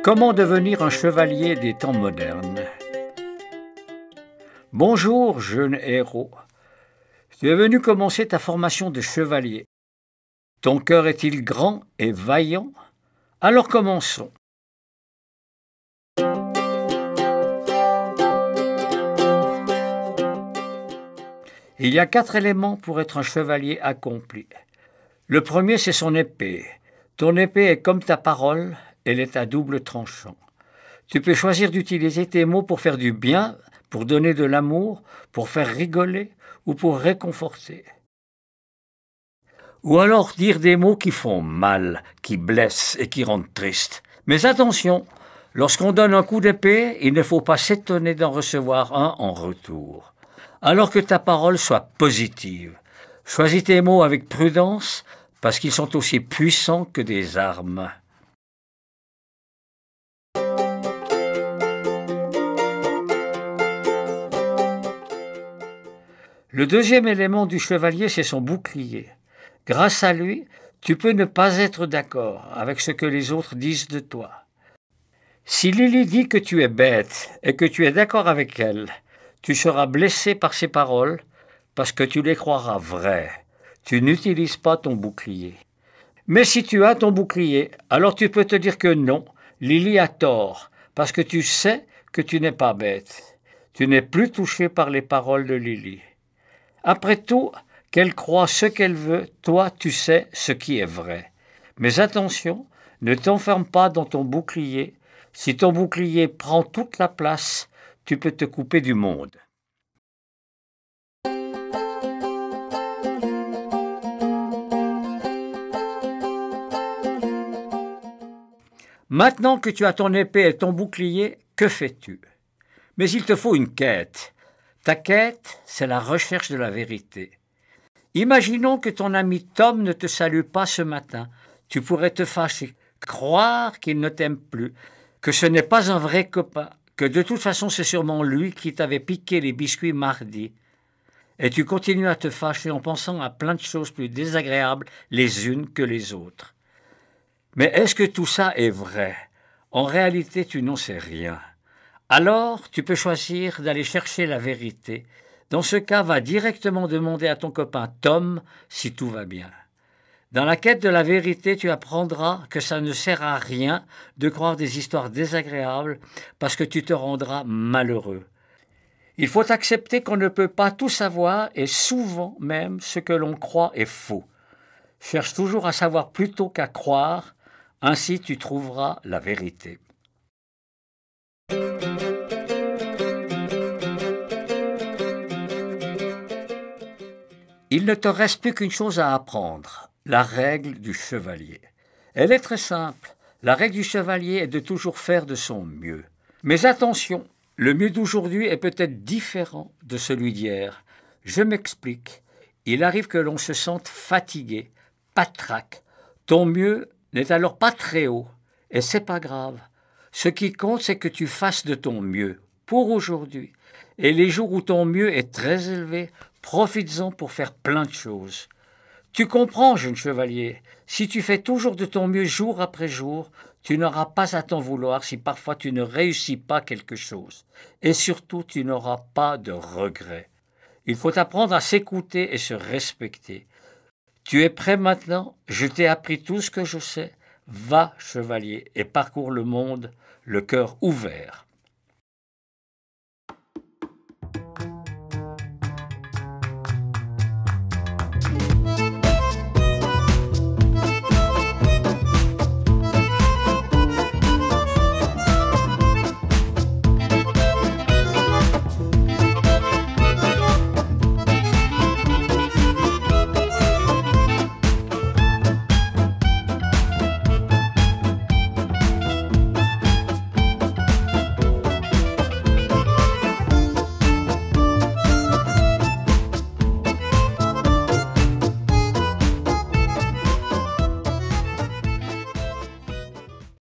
Comment devenir un chevalier des temps modernes? Bonjour, jeune héros. Tu es venu commencer ta formation de chevalier. Ton cœur est-il grand et vaillant? Alors commençons. Il y a 4 éléments pour être un chevalier accompli. Le premier, c'est son épée. Ton épée est comme ta parole, elle est à double tranchant. Tu peux choisir d'utiliser tes mots pour faire du bien, pour donner de l'amour, pour faire rigoler ou pour réconforter. Ou alors dire des mots qui font mal, qui blessent et qui rendent triste. Mais attention, lorsqu'on donne un coup d'épée, il ne faut pas s'étonner d'en recevoir un en retour. Alors que ta parole soit positive. Choisis tes mots avec prudence, parce qu'ils sont aussi puissants que des armes. Le deuxième élément du chevalier, c'est son bouclier. Grâce à lui, tu peux ne pas être d'accord avec ce que les autres disent de toi. Si Lily dit que tu es bête et que tu es d'accord avec elle, tu seras blessé par ses paroles parce que tu les croiras vraies. Tu n'utilises pas ton bouclier. Mais si tu as ton bouclier, alors tu peux te dire que non, Lily a tort, parce que tu sais que tu n'es pas bête. Tu n'es plus touché par les paroles de Lily. Après tout, qu'elle croie ce qu'elle veut, toi tu sais ce qui est vrai. Mais attention, ne t'enferme pas dans ton bouclier. Si ton bouclier prend toute la place, tu peux te couper du monde. Maintenant que tu as ton épée et ton bouclier, que fais-tu? Mais il te faut une quête. Ta quête, c'est la recherche de la vérité. Imaginons que ton ami Tom ne te salue pas ce matin. Tu pourrais te fâcher, croire qu'il ne t'aime plus, que ce n'est pas un vrai copain, que de toute façon c'est sûrement lui qui t'avait piqué les biscuits mardi. Et tu continues à te fâcher en pensant à plein de choses plus désagréables les unes que les autres. Mais est-ce que tout ça est vrai? En réalité, tu n'en sais rien. Alors, tu peux choisir d'aller chercher la vérité. Dans ce cas, va directement demander à ton copain Tom si tout va bien. Dans la quête de la vérité, tu apprendras que ça ne sert à rien de croire des histoires désagréables parce que tu te rendras malheureux. Il faut accepter qu'on ne peut pas tout savoir et souvent même ce que l'on croit est faux. Cherche toujours à savoir plutôt qu'à croire, ainsi tu trouveras la vérité. Il ne te reste plus qu'une chose à apprendre, la règle du chevalier. Elle est très simple. La règle du chevalier est de toujours faire de son mieux. Mais attention, le mieux d'aujourd'hui est peut-être différent de celui d'hier. Je m'explique. Il arrive que l'on se sente fatigué, patraque. Ton mieux n'est alors pas très haut, et c'est pas grave. Ce qui compte, c'est que tu fasses de ton mieux pour aujourd'hui. Et les jours où ton mieux est très élevé, profites-en pour faire plein de choses. Tu comprends, jeune chevalier, si tu fais toujours de ton mieux jour après jour, tu n'auras pas à t'en vouloir si parfois tu ne réussis pas quelque chose. Et surtout, tu n'auras pas de regrets. Il faut apprendre à s'écouter et se respecter. Tu es prêt maintenant? Je t'ai appris tout ce que je sais. Va, chevalier, et parcours le monde, le cœur ouvert.